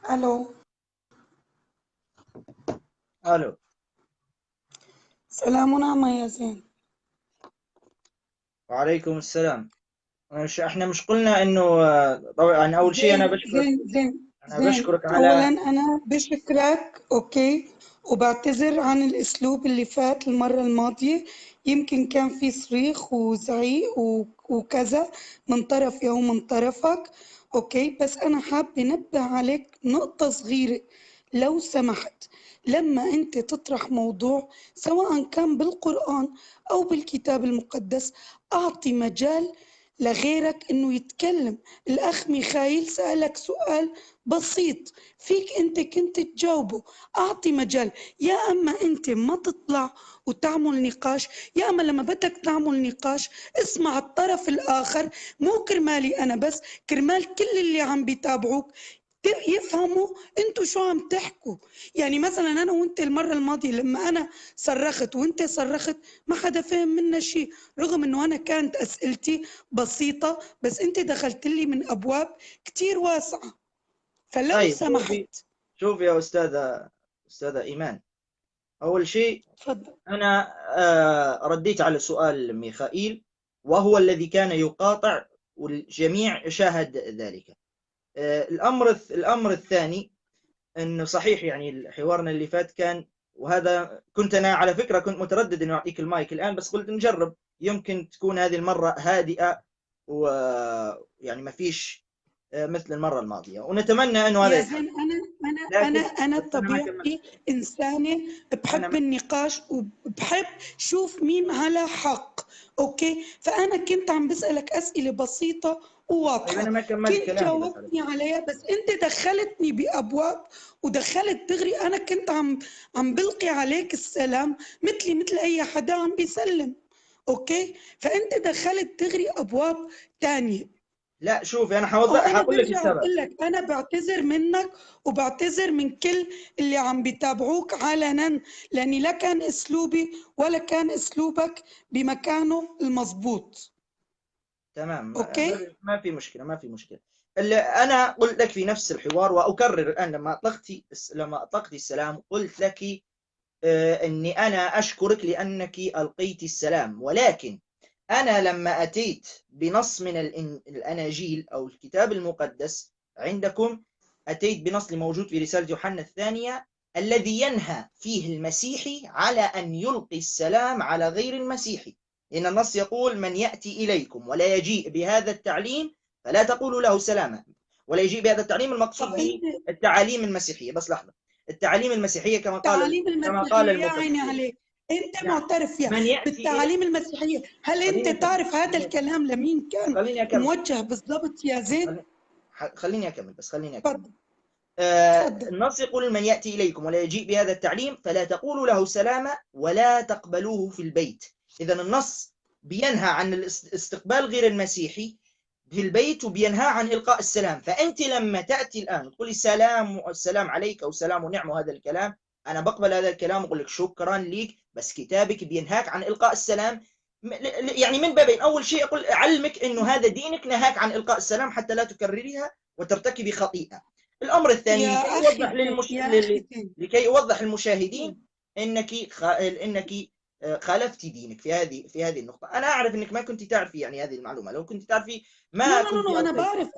الو. الو. سلام ونعمة يا زين. وعليكم السلام. احنا مش قلنا انه طبعا يعني اول شيء زين زين زين انا زين بشكرك اولا على. انا بشكرك، اوكي، وبعتذر عن الاسلوب اللي فات المرة الماضية. يمكن كان في صريخ وزعيق وكذا من طرفي او من طرفك. اوكي، بس انا حابة انبه عليك نقطة صغيرة لو سمحت. لما انت تطرح موضوع سواء كان بالقرآن او بالكتاب المقدس، اعطي مجال لغيرك انه يتكلم. الاخ ميخائيل سألك سؤال بسيط، فيك انت كنت تجاوبه. اعطي مجال. يا اما انت ما تطلع وتعمل نقاش، يا اما لما بدك تعمل نقاش اسمع الطرف الاخر، مو كرمالي انا بس، كرمال كل اللي عم بيتابعوك يفهموا انتوا شو عم تحكوا. يعني مثلا انا وانت المرة الماضية لما انا صرخت وانت صرخت ما حدا فهم منا شيء، رغم انه انا كانت اسئلتي بسيطة بس انت دخلت لي من ابواب كتير واسعة. فلو طيب شوفي، سمحت. شوفي يا استاذه ايمان. اول شيء تفضل. انا رديت على سؤال ميخائيل، وهو الذي كان يقاطع والجميع شاهد ذلك. الامر الثاني انه صحيح يعني حوارنا اللي فات كان، وهذا كنت انا على فكره كنت متردد انه اعطيك المايك الان، بس قلت نجرب يمكن تكون هذه المره هادئه، ويعني ما فيش مثل المره الماضيه، ونتمنى انه هذا يا يتحسن. زين لكن أنا بس انا ما كملت. طبيعتي إنسانة انا بحب ما... النقاش وبحب شوف مين على حق. أوكي، فأنا كنت عم بسألك أسئلة بسيطة طيب انا وواضحة، ما كملت كنت كلامي بس على جاوبتني فكره. عليها، بس أنت دخلتني بأبواب ودخلت دغري. أنا كنت عم بلقي عليك السلام مثل أي حدا عم بيسلم. أوكي، فأنت دخلت دغري أبواب تانية. لا شوفي، انا حوضح، انا حقول لك برجع السبب. بقول لك انا بعتذر منك وبعتذر من كل اللي عم بيتابعوك علنا، لاني لا كان اسلوبي ولا كان اسلوبك بمكانه المضبوط. تمام، اوكي. ما في مشكله، ما في مشكله. اللي انا قلت لك في نفس الحوار واكرر الان، لما اطلقتي السلام قلت لك أني أنا أشكرك لأنك ألقيت السلام، ولكن أنا لما أتيت بنص من الأناجيل أو الكتاب المقدس عندكم، أتيت بنص موجود في رسالة يوحنا الثانية الذي ينهى فيه المسيحي على أن يلقي السلام على غير المسيحي. لأن النص يقول: من يأتي إليكم ولا يجيء بهذا التعليم فلا تقولوا له سلاما. ولا يجيء بهذا التعليم المقصود طب به انت التعاليم المسيحية. بس لحظة، التعاليم المسيحية تعاليم كما قال المسيحيه يا عيني المفسرون. عليك، انت نعم. معترف فيها من يأتي إلى بالتعاليم المسيحيه. هل انت خليني أكمل، تعرف هذا الكلام لمين كان خليني أكمل، موجه بالضبط يا زين؟ خليني, خليني أكمل، بس خليني أكمل. تفضل. تفضل. النص يقول: من يأتي إليكم ولا يجيء بهذا التعليم فلا تقولوا له سلاما ولا تقبلوه في البيت. إذا النص بينهى عن الاستقبال غير المسيحي في البيت، وبينهى عن إلقاء السلام. فأنت لما تأتي الآن تقولي السلام عليك أو سلام ونعم، وهذا الكلام أنا بقبل هذا الكلام وأقول لك شكرا لك، بس كتابك بينهاك عن إلقاء السلام. يعني من بابين: أول شيء أقول أعلمك أنه هذا دينك نهاك عن إلقاء السلام حتى لا تكرريها وترتكبي خطيئة. الأمر الثاني، يا اخي زين، يا اخي زين. لكي يوضح المشاهدين انك خالفت دينك في هذه النقطة. انا اعرف انك ما كنت تعرفي يعني هذه المعلومة، لو كنت تعرفي نو ما نو نو كنت نو، القيتها.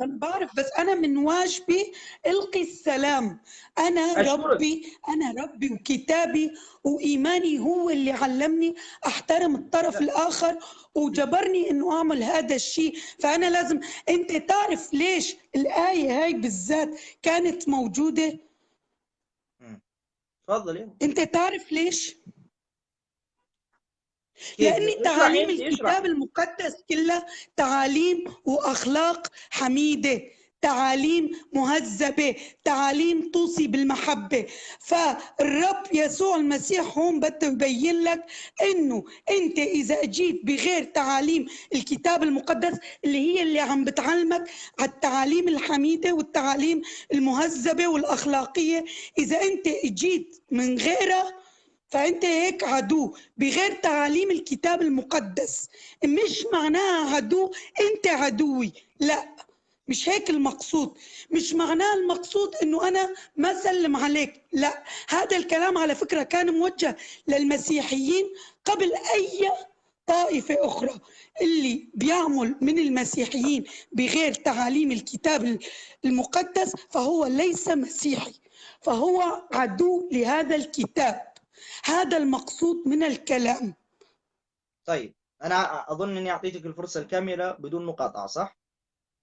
انا بعرف، بس انا من واجبي القي السلام. اشكرك. انا ربي وكتابي وايماني هو اللي علمني احترم الطرف لا. الاخر وجبرني انه اعمل هذا الشيء. فانا لازم. انت تعرف ليش الايه هاي بالذات كانت موجوده؟ تفضلي. انت تعرف ليش؟ كيف؟ لأن اشرحي، تعاليم انت الكتاب اشرحي. المقدس كلها تعاليم وأخلاق حميدة، تعاليم مهذبة، تعاليم توصي بالمحبة. فالرب يسوع المسيح هون بده يبين لك إنه أنت إذا جيت بغير تعاليم الكتاب المقدس اللي هي اللي عم بتعلمك على التعاليم الحميدة والتعاليم المهذبة والأخلاقية، إذا أنت جيت من غيرها فأنت هيك عدو بغير تعاليم الكتاب المقدس. مش معناها عدو أنت عدوي، لا، مش هيك المقصود. مش معناه المقصود انه انا ما سلم عليك، لا. هذا الكلام على فكرة كان موجه للمسيحيين قبل اي طائفة اخرى. اللي بيعمل من المسيحيين بغير تعاليم الكتاب المقدس فهو ليس مسيحي، فهو عدو لهذا الكتاب. هذا المقصود من الكلام. طيب أنا أظن أني أعطيتك الفرصة الكاملة بدون مقاطعة، صح؟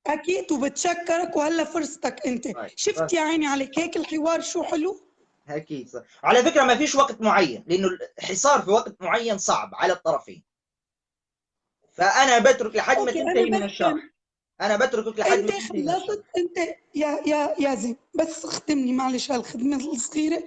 أكيد، وبتشكرك، وهلا فرصتك أنت. طيب شفت يا عيني عليك هيك الحوار شو حلو؟ أكيد صح. على فكرة ما فيش وقت معين، لأنه الحصار في وقت معين صعب على الطرفين، فأنا بترك لحد ما أوكي، تنتهي من الشرح. أنا بتركك لحد أنت ما تنتهي من الشرح. خلصت. أنت يا زين، بس خدمني معلش هالخدمة الصغيرة.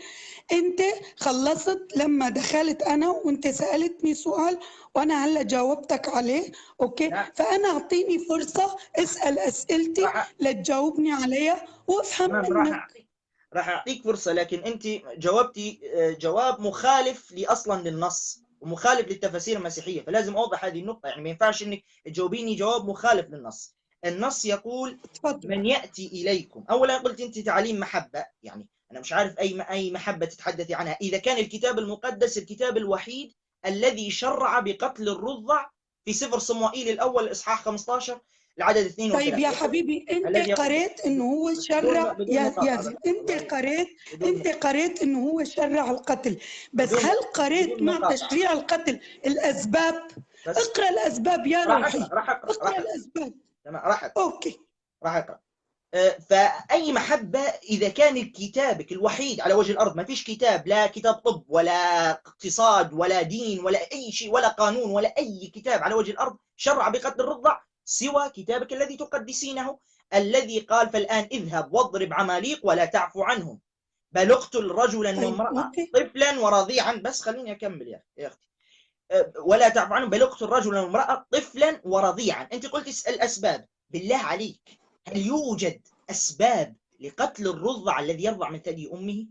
أنت خلصت لما دخلت أنا وأنت سألتني سؤال وأنا هلا جاوبتك عليه، أوكي؟ لا فأنا أعطيني فرصة أسأل أسئلتي راح لتجاوبني عليها وأفهم تمام، منك. راح أعطيك فرصة، لكن أنت جاوبتي جواب مخالف أصلا للنص ومخالف للتفاسير المسيحية، فلازم أوضح هذه النقطة. يعني ما ينفعش إنك تجاوبيني جواب مخالف للنص. النص يقول تفضل. من يأتي إليكم. أولا قلت أنت تعليم محبة، يعني أنا مش عارف أي محبة تتحدثي عنها، إذا كان الكتاب المقدس الكتاب الوحيد الذي شرع بقتل الرضع في سفر صموئيل الأول إصحاح 15 العدد 2 طيب يا و3 حبيبي، انت الذي يقول قريت انه هو شرع بدون يا مقاطعة بس، زين، انت الله قريت بدون انت مقاطعة قريت انه هو شرع القتل، بس بدون هل قريت بدون مع مقاطعة تشريع القتل الاسباب؟ بس. اقرا الاسباب يا راح أقرأ روحي، راح أقرأ اقرا راح أقرأ الاسباب. تمام، راح أقرأ اوكي. راح أقرأ. فأي محبة إذا كان كتابك الوحيد على وجه الأرض، ما فيش كتاب، لا كتاب طب ولا اقتصاد ولا دين ولا أي شيء ولا قانون ولا أي كتاب على وجه الأرض شرع بقتل الرضع سوى كتابك الذي تقدسينه، الذي قال فالآن اذهب واضرب عماليق ولا تعفو عنهم، بل اقتل رجلا طيب وامرأة اوكي. طفلا ورضيعا. بس خليني أكمل يا أختي. ولا تعفو عنهم بل اقتل رجلا وامرأة طفلا ورضيعا. أنت قلت الأسباب، بالله عليك هل يوجد أسباب لقتل الرضع الذي يرضع من ثدي أمه؟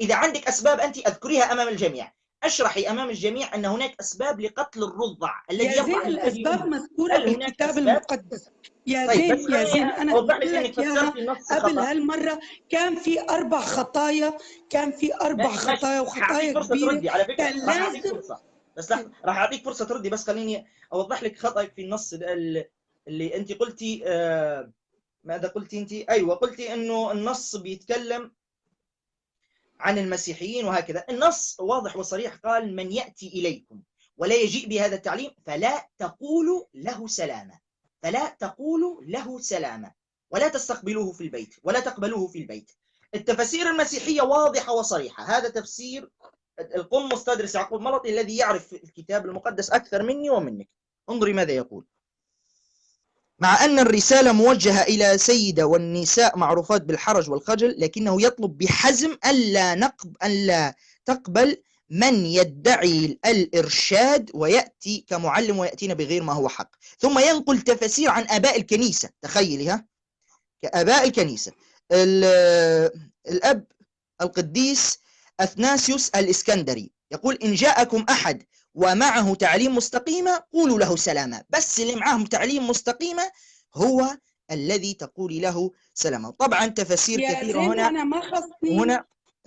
إذا عندك أسباب أنت أذكريها أمام الجميع، أشرحي أمام الجميع أن هناك أسباب لقتل الرضع الذي يا زين يرضع من ثدي الاسباب أمه. مذكوره هل هناك بالكتاب أسباب؟ المقدس. يا طيب بس زين يا خليني زين، انا أوضح قلت لك أنك لك اياها فسرتي النص قبل خطأ. هالمره. كان في اربع خطايا، كان في اربع ماشي، خطايا حاعطيك وخطايا فرصة كبيره. تردي على فكرة، كان راح أعطيك لازم. فرصة. بس لحظة، راح أعطيك فرصة تردي، بس خليني أوضح لك خطأك في النص اللي أنت قلتي. ماذا قلتي أنت؟ أيوة قلتي إنه النص بيتكلم عن المسيحيين وهكذا. النص واضح وصريح، قال من يأتي إليكم ولا يجيء بهذا التعليم فلا تقولوا له سلامة، فلا تقولوا له سلامة ولا تستقبلوه في البيت ولا تقبلوه في البيت. التفاسير المسيحية واضحة وصريحة، هذا تفسير القمص تدرس يعقوب ملطي الذي يعرف الكتاب المقدس أكثر مني ومنك. انظري ماذا يقول: مع أن الرسالة موجهة إلى سيدة والنساء معروفات بالحرج والخجل، لكنه يطلب بحزم ألا تقبل من يدعي الإرشاد ويأتي كمعلم ويأتينا بغير ما هو حق. ثم ينقل تفاسير عن آباء الكنيسة، تخيلي ها، كآباء الكنيسة. الأب القديس أثناسيوس الإسكندري يقول: إن جاءكم أحد ومعه تعليم مستقيمة قولوا له سلامة، بس اللي معه تعليم مستقيمة هو الذي تقولي له سلامة. طبعا تفاسير يا كثيرة زين هنا انا ما خصني، وهنا.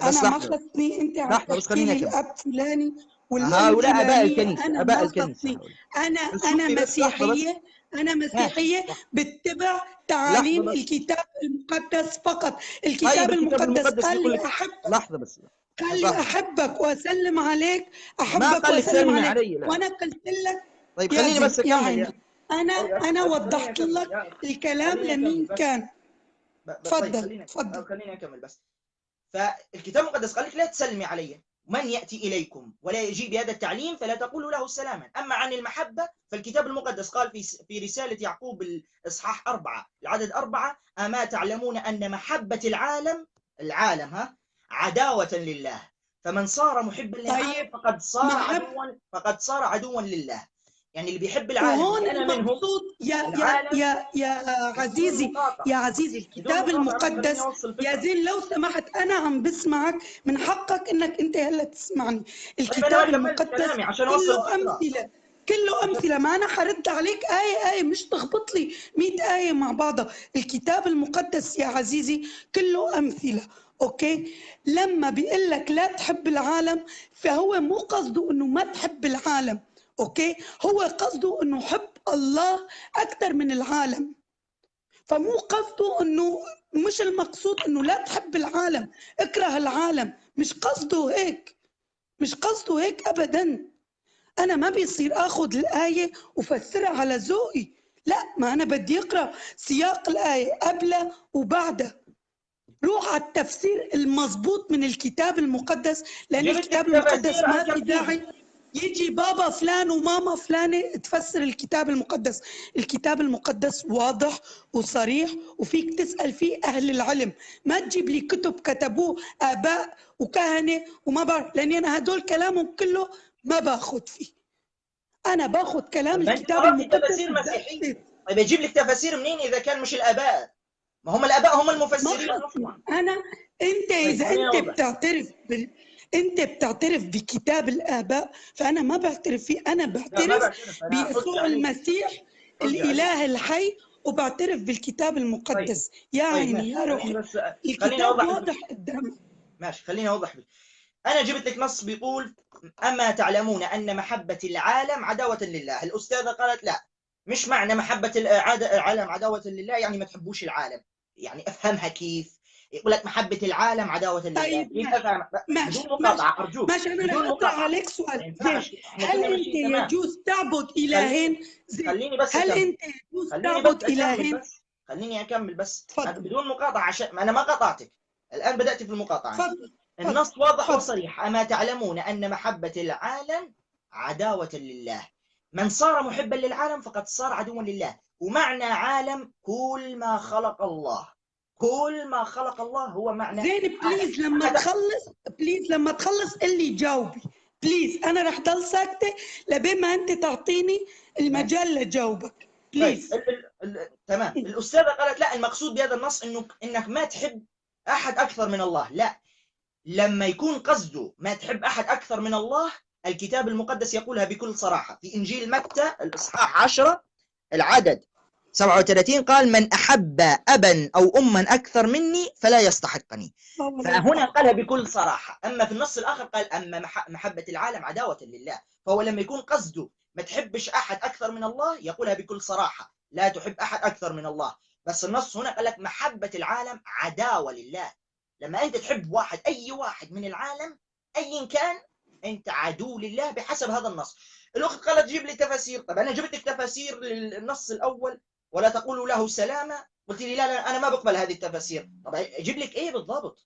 بس لحظة انت عم لحظة بس تحكي خليني لي أكمل. الاب فلاني والام هؤلاء آباء فلانيه. الكنيسة، انا آباء ما الكنيسة خصني. هؤلاء. انا بس انا شوفي بس لحظة بس مسيحيه. انا مسيحيه لحظة بتبع لحظة تعاليم بس. الكتاب المقدس فقط. طيب الكتاب الكتاب المقدس المقدس قال بيقول لي لك، احبك، لحظة بس قال لي لحظة، احبك واسلم عليك، ما احبك قال لك واسلم سلمي عليك. علي، لا. وانا قلت لك طيب يا خليني زين بس يا أكمل عيني، انا طيب انا بس خليني وضحت أكمل لك الكلام خليني أكمل لمين بس كان. طيب تفضل تفضل. خليني أكمل بس. فالكتاب المقدس قال لك لا تسلمي علي، من يأتي إليكم ولا يجيء بهذا التعليم فلا تقولوا له سلاما. أما عن المحبة فالكتاب المقدس قال في رسالة يعقوب الإصحاح 4 العدد 4: أما تعلمون أن محبة العالم عداوة لله، فمن صار محبا للعالم طيب فقد صار عدوا لله. يعني اللي بيحب العالم وهون اللي أنا منهم، المقصود العالم. يا بدون عزيزي، مقاطعة يا عزيزي، بدون الكتاب مقاطعة بس خليني المقدس. أوصل يا فكرة. زين لو سمحت، أنا عم بسمعك، من حقك إنك أنت هلا تسمعني. طيب أنا ما الكتاب كملت المقدس كلامي عشان أوصل كله الفكرة. أمثلة. كله أمثلة. ما أنا حرد عليك آية مش تخبط لي 100 آية مع بعضها. الكتاب المقدس يا عزيزي كله أمثلة. أوكي، لما بيقول لك لا تحب العالم فهو مو قصده إنه ما تحب العالم. أوكي، هو قصده إنه حب الله أكثر من العالم. فمو قصده إنه، مش المقصود إنه لا تحب العالم اكره العالم، مش قصده هيك، مش قصده هيك أبداً. أنا ما بيصير آخذ الآية وفسرها على ذوقي، لا، ما أنا بدي أقرأ سياق الآية قبلها وبعدها. روح على التفسير المضبوط من الكتاب المقدس، لأن جبت لك الكتاب المقدس تفاسير ما في أنكرتيها. داعي يجي بابا فلان وماما فلانة تفسر الكتاب المقدس. الكتاب المقدس واضح وصريح وفيك تسأل فيه أهل العلم. ما تجيب لي كتب كتبوه آباء وكهنة وما بعرف، لأني أنا هدول كلامهم كله ما باخذ فيه. أنا باخذ كلام طب ما أنت الكتاب قرأتي المقدس تفاسير مسيحية. بس. طيب أجيب لك تفاسير منين إذا كان مش الآباء؟ ما هم الآباء هم ما المفسرين خصني أصلا. أنا. أنت طيب إذا خليني أنت أوضح. أنت بتعترف بكتاب الآباء، فأنا ما بعترف فيه. أنا لا ما بعترف بعترف، أنا حجة بيسوع عليك. المسيح حجة عليك. الإله الحي، وبعترف بالكتاب طيب. المقدس. يا طيب عيني ماشي، يا خليني روحي، بس. خليني الكتاب أوضح لك. واضح قدامك. ماشي خليني أوضح لك. أنا جبت لك نص بيقول: أما تعلمون أن محبة العالم عداوة لله. الأستاذة قالت لا، مش معنى محبة العالم عداوة لله يعني ما تحبوش العالم. يعني أفهمها كيف؟ يقول لك محبة العالم عداوة لله، طيب كيف ماشي أفهم؟ بدون ماشي ماشي مقاطعة أرجوك، ماشي، أنا بدون رح أطرح مقاطعة. عليك ما سؤال زين. ينفعش، إحنا هل كنا أنت ماشيين تمام. يجوز تعبد خليني إلهين؟ زين، خليني بس هل أكمل. أنت يجوز خليني بس تعبد أكمل إلهين؟ بس. خليني أكمل بس تفضل بدون مقاطعة، عشان أنا ما قطعتك. الآن بدأت في المقاطعة أنت. تفضل تفضل النص واضح تفضل. وصريح: أما تعلمون أن محبة العالم عداوة لله. من صار محبا للعالم فقد صار عدوا لله. ومعنى عالم كل ما خلق الله. كل ما خلق الله هو معنى زين، عالم. بليز لما تخلص، بليز لما تخلص قل لي جاوبي. بليز أنا رح ضل ساكتة لبين ما أنت تعطيني ماشي. المجال لجاوبك. طيب بليز. تمام. الأستاذة قالت لا، المقصود بهذا النص إنك ما تحب أحد أكثر من الله. لا، لما يكون قصده ما تحب أحد أكثر من الله، الكتاب المقدس يقولها بكل صراحة في إنجيل متى الإصحاح 10 العدد 37 قال: من أحب أبا أو أما أكثر مني فلا يستحقني. فهنا قالها بكل صراحة. أما في النص الآخر قال: أما محبة العالم عداوة لله. فهو لما يكون قصده ما تحبش أحد أكثر من الله يقولها بكل صراحة: لا تحب أحد أكثر من الله. بس النص هنا قال لك محبة العالم عداوة لله. لما أنت تحب واحد، أي واحد من العالم أيا كان، أنت عدو لله بحسب هذا النص. الأخت قالت جيب لي تفاسير. طب أنا جبت لك تفاسير للنص الأول: ولا تقولوا له سلامة. قلت لي لا لا، أنا ما بقبل هذه التفاسير. طب أجيب لك إيه بالضبط؟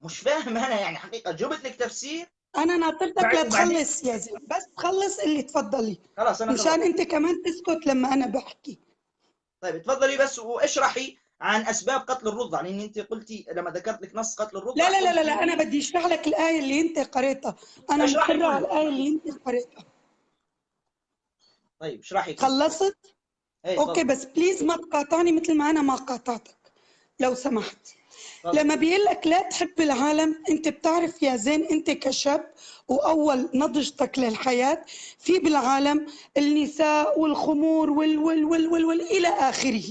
مش فاهم أنا يعني حقيقة. جبت لك تفسير أنا ناطرتك وبعدين لتخلص يا زين، بس تخلص اللي تفضلي، خلاص أنا مشان خلصت. أنت كمان تسكت لما أنا بحكي. طيب تفضلي بس واشرحي عن أسباب قتل الرضع، لأن أنت قلتي لما ذكرت لك نص قتل الرضع لا لا لا لا, قلتي لا. أنا لي بدي أشرح لك الآية اللي أنت قريتها. أنا اشرحي مصرة على كله. الآية اللي أنت قريتها. طيب اشرحي كله. خلصت؟ ايه أوكي، تفضل. بس بليز ما تقاطعني مثل ما أنا ما قاطعتك لو سمحت. تفضل. لما بيقول لك لا تحب العالم، انت بتعرف يا زين، انت كشاب واول نضجتك للحياه في بالعالم النساء والخمور وال الى اخره.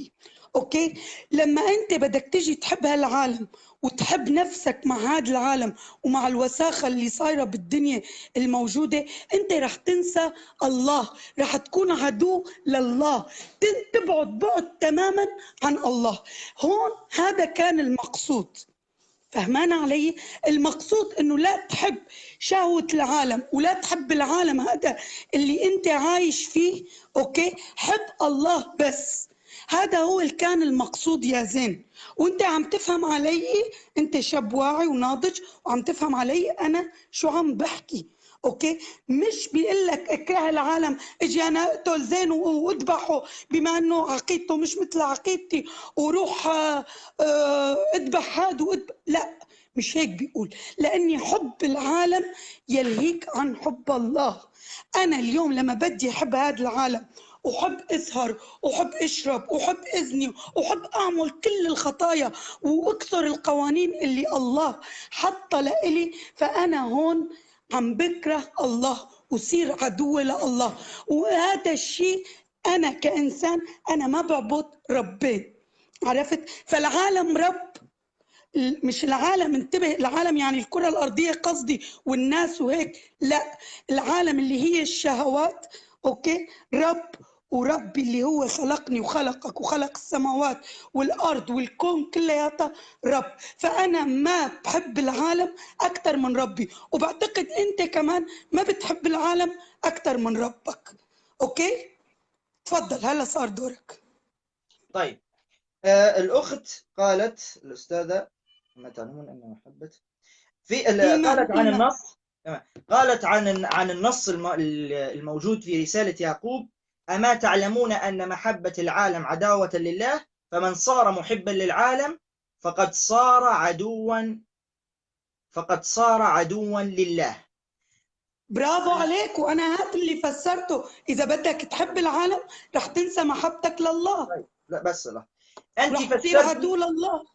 اوكي، لما انت بدك تجي تحب هالعالم وتحب نفسك مع هذا العالم ومع الوساخه اللي صايره بالدنيا الموجوده، انت رح تنسى الله، رح تكون عدو لله، تبعد بعد تماما عن الله. هون هذا كان المقصود. فهمان علي؟ المقصود انه لا تحب شهوة العالم ولا تحب العالم هذا اللي انت عايش فيه. اوكي، حب الله بس. هذا هو اللي كان المقصود يا زين. وانت عم تفهم علي، انت شاب واعي وناضج وعم تفهم علي انا شو عم بحكي. اوكي، مش بيقول لك اكره العالم اجي انا اقتل زين واذبحه بما انه عقيدته مش مثل عقيدتي، وروح اذبح هذا لا، مش هيك بيقول. لاني حب العالم يلهيك عن حب الله. انا اليوم لما بدي احب هذا العالم وحب اسهر وحب اشرب وحب اذني وحب اعمل كل الخطايا واكثر القوانين اللي الله حطها لإلي، فانا هون عم بكره الله وصير عدو لله. وهذا الشيء أنا كإنسان أنا ما بعبد ربين، عرفت؟ فالعالم رب، مش العالم، انتبه، العالم يعني الكرة الأرضية قصدي والناس وهيك، لا، العالم اللي هي الشهوات، أوكي، رب. وربي اللي هو خلقني وخلقك وخلق السماوات والأرض والكون كلياته رب. فأنا ما بحب العالم أكتر من ربي، وبعتقد أنت كمان ما بتحب العالم أكتر من ربك. أوكي، تفضل، هلا صار دورك. طيب، الأخت قالت الأستاذة ما تعلمون أن محبة إيمان، قالت عن إيمان. النص. تمام. قالت عن النص الموجود في رسالة يعقوب: أما تعلمون أن محبة العالم عداوة لله، فمن صار محبا للعالم فقد صار عدوا لله. برافو عليك، وانا هات اللي فسرته، اذا بدك تحب العالم رح تنسى محبتك لله، طيب، لا بس لا، أنت رح تصير فسرتي، عدو لله.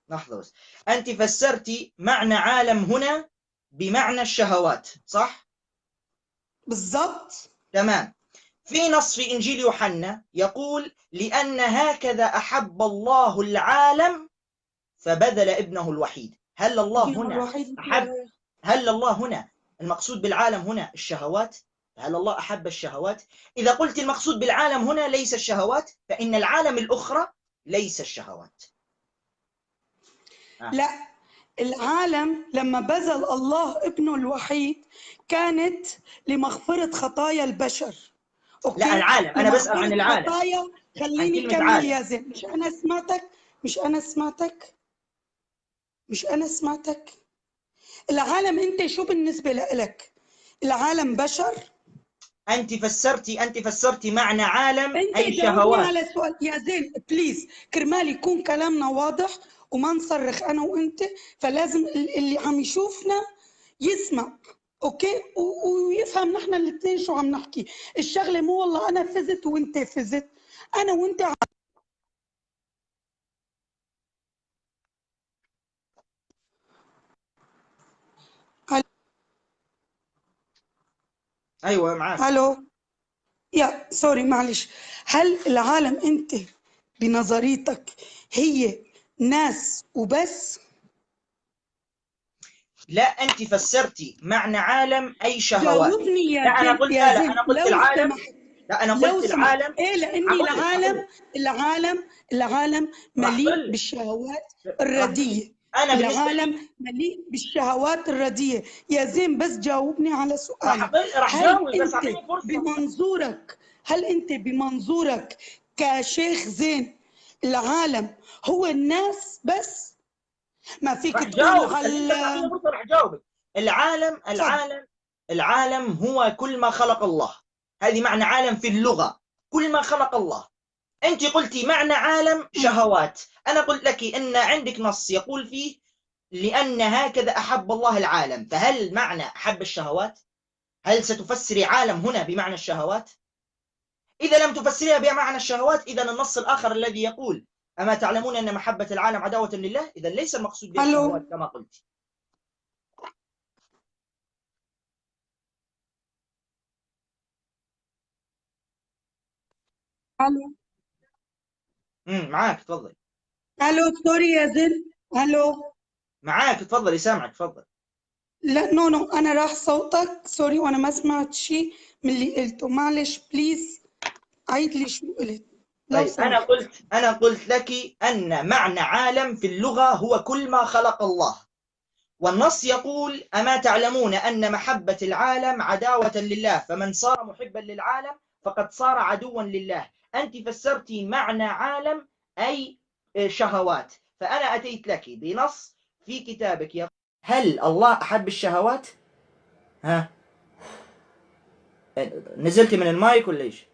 لحظة بس، أنت فسرتي معنى عالم هنا بمعنى الشهوات، صح؟ بالضبط. تمام. في نص في إنجيل يوحنا يقول: لأن هكذا أحب الله العالم فبذل ابنه الوحيد. ابنه الوحيد. هل الله هنا المقصود بالعالم هنا الشهوات؟ هل الله أحب الشهوات؟ إذا قلت المقصود بالعالم هنا ليس الشهوات، فإن العالم الأخرى ليس الشهوات. لا، العالم لما بذل الله ابنه الوحيد كانت لمغفرة خطايا البشر، لا، اوكي، العالم، أنا بسأل عن لمغفرة العالم، خطايا. عن خليني كلمة كمل عالم. يا زين، مش انا سمعتك. العالم انت شو بالنسبة لك؟ العالم بشر. أنت فسرتي معنى عالم انت أي جاوبني شهوات. على سؤال يا زين بليز، كرمال يكون كلامنا واضح وما نصرخ انا وانت. فلازم اللي عم يشوفنا يسمع، اوكي، ويفهم نحن الاثنين شو عم نحكي. الشغله مو والله انا فزت وانت فزت، انا وانت. أيوة معك. الو، يا سوري معلش. هل العالم انت بنظريتك هي ناس وبس؟ لا، أنت فسرتي معنى عالم أي شهوات. جاوبني لا، يا أنا زين، قلت يا لا لا زين، أنا قلت لو العالم. سمحت. لا، أنا لو قلت سمحت، العالم. ايه، لاني هقول لك العالم راح مليء أقول لك بالشهوات راح أقول لك الردية. أنا بالنسبة لي العالم مليء بالشهوات الردية. يا زين بس جاوبني على سؤالي. راح هل جاوب، بس انت أعطيني فرصة. بمنظورك هل انت بمنظورك كشيخ زين العالم هو الناس بس؟ ما فيك راح تقول جاوب، خليني بس أعطيني على. فرصة، راح جاوبك. العالم تفضل. العالم العالم هو كل ما خلق الله. هذه معنى عالم في اللغة، كل ما خلق الله. أنت قلتي معنى عالم شهوات، أنا قلت لك أن عندك نص يقول فيه: لأن هكذا أحب الله العالم. فهل معنى أحب الشهوات؟ هل ستفسري عالم هنا بمعنى الشهوات؟ إذا لم تفسريها بمعنى الشهوات، إذا النص الآخر الذي يقول: أما تعلمون أن محبة العالم عداوة لله، إذا ليس المقصود بها الو، الشهوات كما قلت. الو، معاك، تفضل. الو، سوري يا زين. الو. معاك، تفضلي، سامعك، تفضل. لا، نو، انا راح صوتك، سوري، وانا ما سمعت شيء من اللي قلته. معلش بليز، عيد لي شو قلت لو طيب، سمحت. أنا قلت لك أن معنى عالم في اللغة هو كل ما خلق الله. والنص يقول: أما تعلمون أن محبة العالم عداوة لله، فمن صار محبا للعالم فقد صار عدوا لله. أنت فسرتي معنى عالم أي شهوات، فأنا أتيت لك بنص في كتابك يقول: هل الله أحب الشهوات؟ ها، نزلت من المايك ولا إيش؟